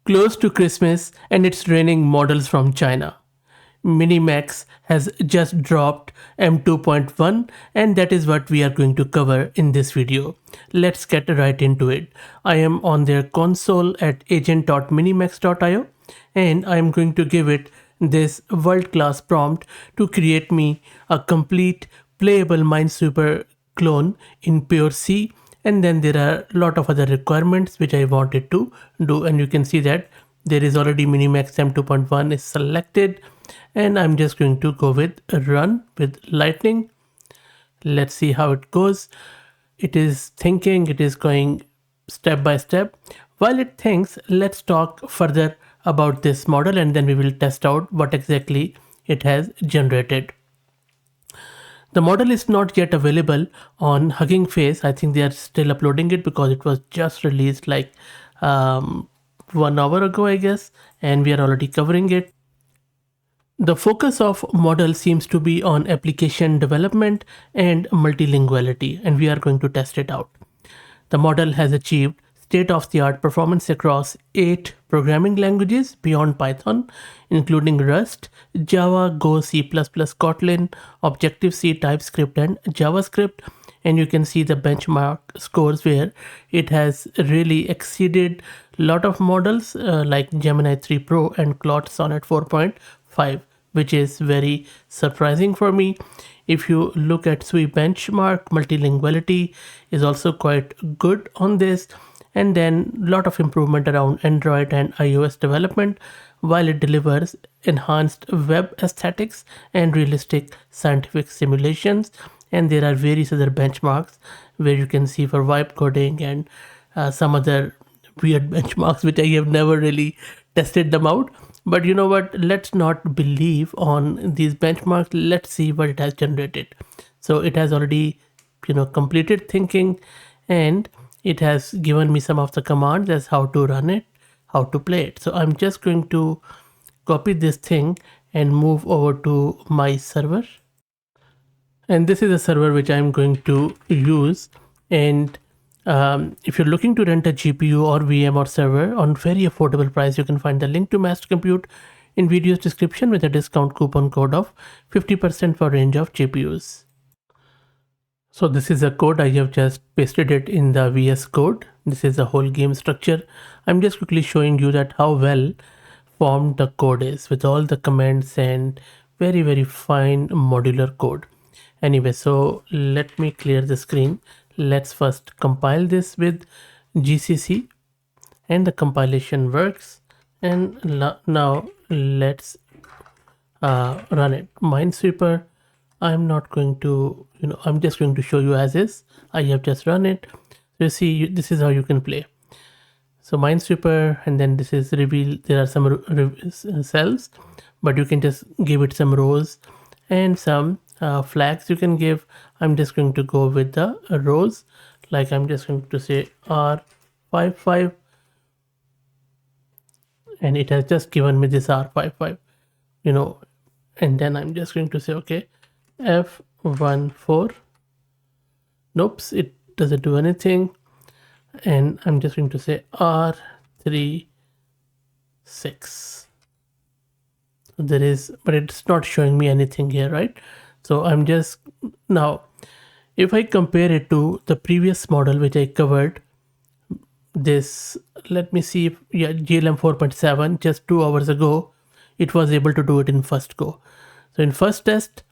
Close to Christmas and it's raining models from China. MiniMax has just dropped M2.1 and that is what we are going to cover in this video. Let's get right into it. I am on their console at agent.minimax.io and I am going to give it this world-class prompt to create me a complete playable Minesweeper clone in pure C, and then there are a lot of other requirements which I wanted to do, and you can see that there is already MiniMax-M2.1 is selected, and I'm just going to go with run with lightning. Let's see how it goes. It is thinking, it is going step by step. While it thinks, let's talk further about this model and then we will test out what exactly it has generated. The model is not yet available on Hugging Face. I think they are still uploading it because it was just released like 1 hour ago, I guess, and we are already covering it. The focus of model seems to be on application development and multilinguality, and we are going to test it out. The model has achieved state-of-the-art performance across 8 programming languages beyond Python, including Rust, Java, Go, C++, Kotlin, Objective-C, TypeScript, and JavaScript. And you can see the benchmark scores where it has really exceeded a lot of models like Gemini 3 Pro and Claude Sonnet 4.5, which is very surprising for me. If you look at SWI benchmark, multilinguality is also quite good on this, and then a lot of improvement around Android and iOS development, while it delivers enhanced web aesthetics and realistic scientific simulations. And there are various other benchmarks where you can see for vibe coding and some other weird benchmarks which I have never really tested them out. But you know what, let's not believe on these benchmarks. Let's see what it has generated. So it has already completed thinking, and it has given me some of the commands as how to run it, how to play it. So I'm just going to copy this thing and move over to my server, and this is a server which I'm going to use. And if you're looking to rent a GPU or VM or server on very affordable price, you can find the link to Master Compute in video's description with a discount coupon code of 50% for range of GPUs. So this is a code. I have just pasted it in the VS Code. This is the whole game structure. I'm just quickly showing you that how well formed the code is with all the comments and very fine modular code. Anyway, so let me clear the screen. Let's first compile this with GCC, and the compilation works. And now let's run it. Minesweeper, I'm not going to, I'm just going to show you as is. I have just run it. So you see, this is how you can play. So Minesweeper, and then this is reveal. There are some cells, but you can just give it some rows and some flags you can give. I'm just going to go with the rows. Like I'm just going to say R55, and it has just given me this R55, and then I'm just going to say okay, F14. Nope, it doesn't do anything. And I'm just going to say R36. There is, but it's not showing me anything here, right? So I'm just, now if I compare it to the previous model which I covered, this, let me see if, yeah, GLM 4.7, just 2 hours ago, it was able to do it in first go. So in first test,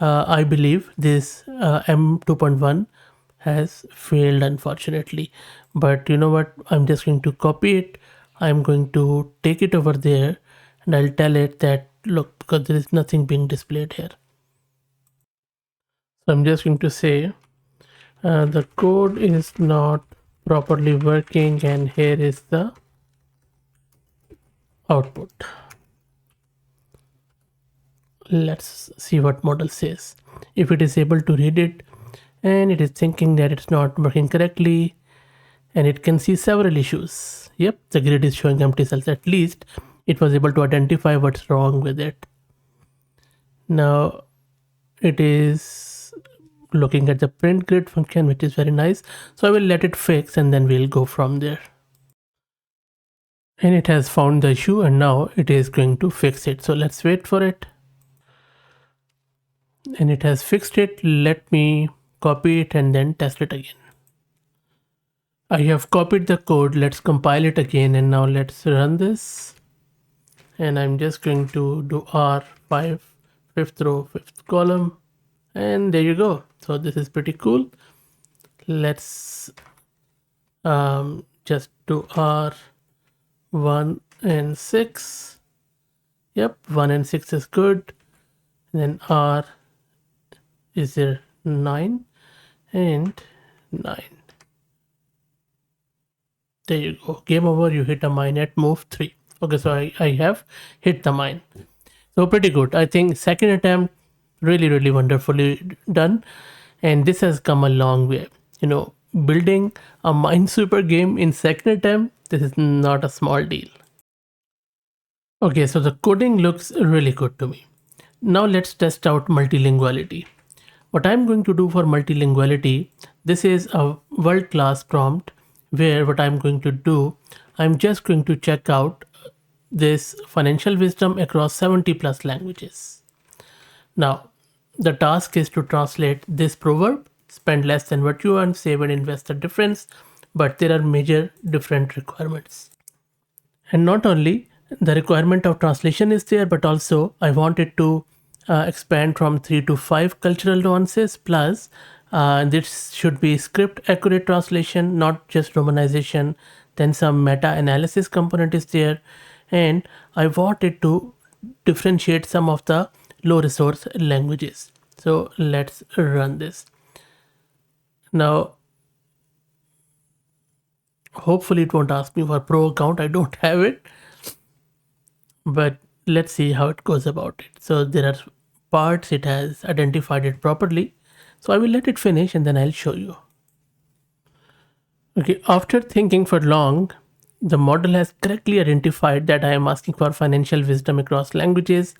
I believe this M2.1 has failed, unfortunately. But you know what, I'm just going to copy it. I'm going to take it over there and I'll tell it that look, because there is nothing being displayed here. So I'm just going to say the code is not properly working, and here is the output. Let's see what model says. If it is able to read it, and it is thinking that it's not working correctly, and it can see several issues. Yep, the grid is showing empty cells. At least it was able to identify what's wrong with it. Now it is looking at the print grid function, which is very nice. So I will let it fix and then we'll go from there. And it has found the issue and now it is going to fix it. So let's wait for it. And it has fixed it. Let me copy it and then test it again. I have copied the code. Let's compile it again and now let's run this. And I'm just going to do R5, fifth row, fifth column. And there you go. So this is pretty cool. Let's just do R1 and 6. Yep, 1 and 6 is good. And then R is there 9 and 9. There you go. Game over. You hit a mine at move 3. Okay, so I have hit the mine. So pretty good. I think second attempt really wonderfully done. And this has come a long way. You know, building a Minesweeper game in second attempt, this is not a small deal. Okay, so the coding looks really good to me. Now let's test out multilinguality. What I'm going to do for multilinguality, this is a world-class prompt where what I'm going to do, I'm just going to check out this financial wisdom across 70 plus languages. Now, the task is to translate this proverb, spend less than what you earn, save and invest the difference, but there are major different requirements. And not only the requirement of translation is there, but also I wanted to expand from 3 to 5 cultural nuances plus this should be script accurate translation, not just romanization. Then some meta analysis component is there, and I wanted to differentiate some of the low resource languages. So let's run this. Now hopefully it won't ask me for pro account. I don't have it, but let's see how it goes about it. So there are parts it has identified it properly. So I will let it finish and then I'll show you. Okay, after thinking for long, the model has correctly identified that I am asking for financial wisdom across languages.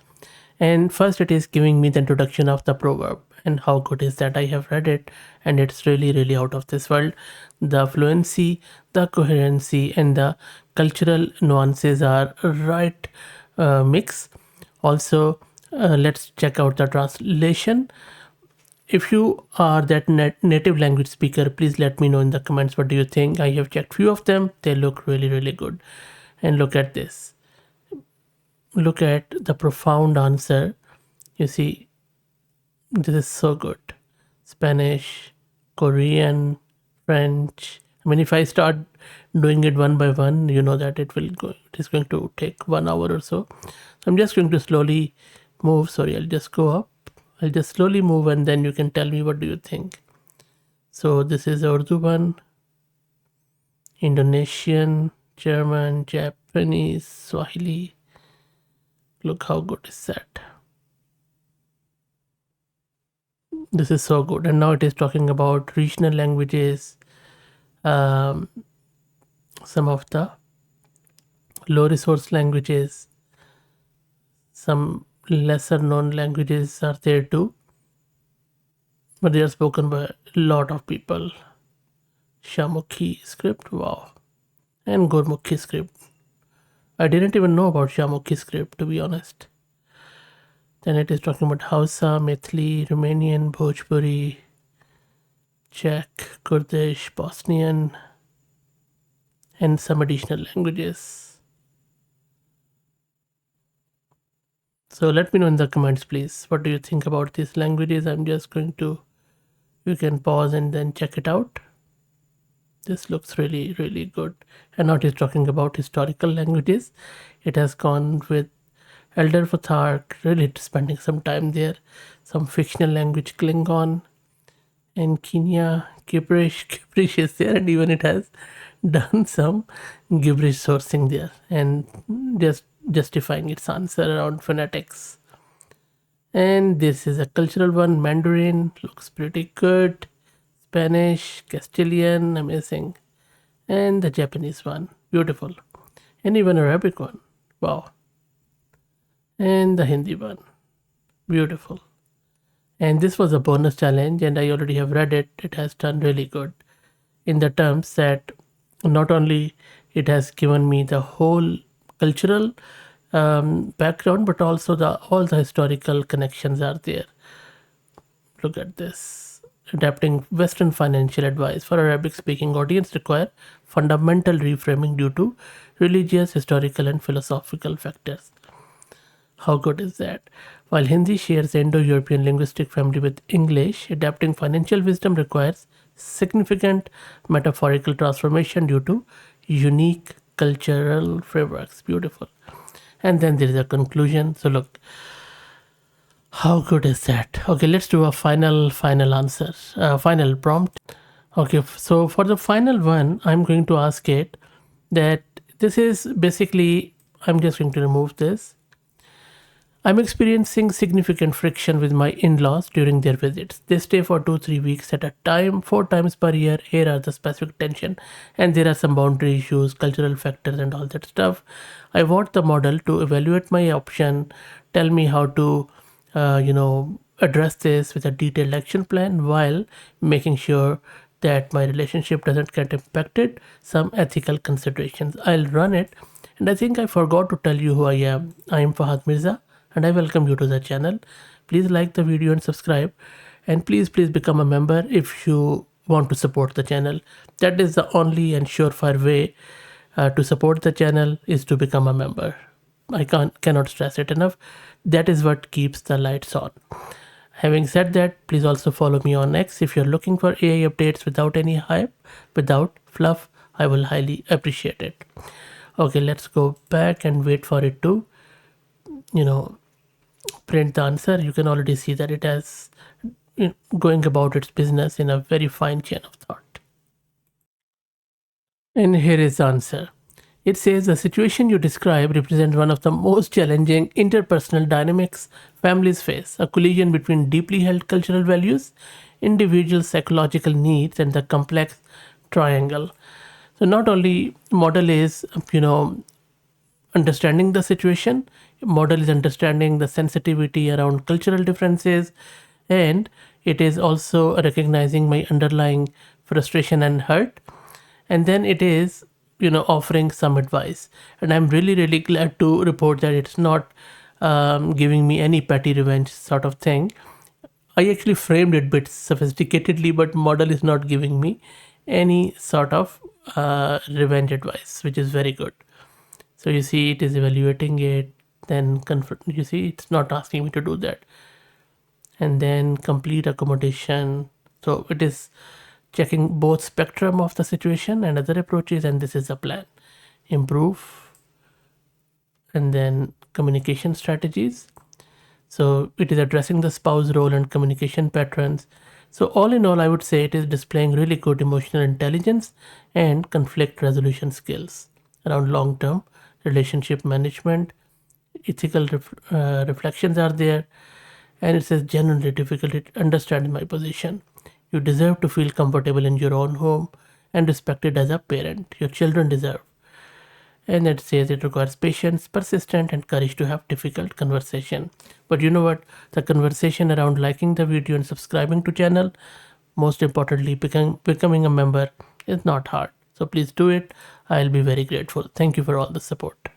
And first it is giving me the introduction of the proverb. And how good is that? I have read it and it's really out of this world. The fluency, the coherency, and the cultural nuances are right mix. Also, let's check out the translation. If you are that native language speaker, please let me know in the comments what do you think. I have checked few of them. They look really good. And look at this. Look at the profound answer. You see, this is so good. Spanish, Korean, French. I mean, if I start doing it one by one, you know that it is going to take 1 hour or so. So I'm just going to slowly move. Sorry, I'll just go up. I'll just slowly move and then you can tell me what do you think. So this is Urdu one, Indonesian, German, Japanese, Swahili. Look how good is that. This is so good. And now it is talking about regional languages, some of the low resource languages, some lesser known languages are there too, but they are spoken by a lot of people. Shamukhi script, wow. And Gurmukhi script. I didn't even know about Shamukhi script, to be honest. Then it is talking about Hausa, Methli, Romanian, Bhojpuri, Czech, Kurdish, Bosnian, and some additional languages. So let me know in the comments, please. What do you think about these languages? I'm just going to, you can pause and then check it out. This looks really good. And now it is talking about historical languages. It has gone with Elder Futhark, really spending some time there. Some fictional language, Klingon, and Kenya, gibberish is there, and even it has done some gibberish sourcing there and just justifying its answer around phonetics. And this is a cultural one. Mandarin looks pretty good. Spanish, Castilian, amazing. And the Japanese one, beautiful. And even Arabic one, wow. And the Hindi one, beautiful. And this was a bonus challenge and I already have read it. It has done really good in the terms that not only It has given me the whole cultural background, but also all the historical connections are there. Look at this. Adapting Western financial advice for Arabic speaking audience require fundamental reframing due to religious, historical, and philosophical factors. How good is that? While Hindi shares the Indo European linguistic family with English, adapting financial wisdom requires significant metaphorical transformation due to unique cultural frameworks. Beautiful. And then there is a conclusion. So, look, how good is that? Okay, let's do a final answer, final prompt. Okay, so for the final one, I'm going to ask it that this is basically, I'm just going to remove this. I'm experiencing significant friction with my in laws during their visits. They stay for 2-3 weeks at a time, 4 times per year. Here are the specific tension, and there are some boundary issues, cultural factors, and all that stuff. I want the model to evaluate my option, tell me how to, address this with a detailed action plan while making sure that my relationship doesn't get impacted. Some ethical considerations. I'll run it. And I think I forgot to tell you who I am. I am Fahad Mirza and I welcome you to the channel. Please like the video and subscribe, and please become a member if you want to support the channel. That is the only and surefire way to support the channel, is to become a member. I cannot stress it enough. That is what keeps the lights on. Having said that, please also follow me on X if you're looking for AI updates without any hype, without fluff. I will highly appreciate it. Okay, let's go back and wait for it to, print the answer. You can already see that it has going about its business in a very fine chain of thought. And here is the answer. It says the situation you describe represents one of the most challenging interpersonal dynamics families face, a collision between deeply held cultural values, individual psychological needs, and the complex triangle. So not only model is, understanding the situation, model is understanding the sensitivity around cultural differences, and it is also recognizing my underlying frustration and hurt, and then it is offering some advice. And I'm really glad to report that it's not giving me any petty revenge sort of thing. I actually framed it a bit sophisticatedly, but model is not giving me any sort of revenge advice, which is very good. So you see it is evaluating it, then you see it's not asking me to do that. And then complete accommodation. So it is checking both spectrum of the situation and other approaches, and this is a plan. Improve, and then communication strategies. So it is addressing the spouse role and communication patterns. So all in all, I would say it is displaying really good emotional intelligence and conflict resolution skills around long-term relationship management. Ethical reflections are there, and it says genuinely difficulty understanding my position. You deserve to feel comfortable in your own home and respected as a parent. Your children deserve. And it says it requires patience, persistence, and courage to have difficult conversation. But you know what? The conversation around liking the video and subscribing to channel, most importantly, becoming a member, is not hard. So please do it. I'll be very grateful. Thank you for all the support.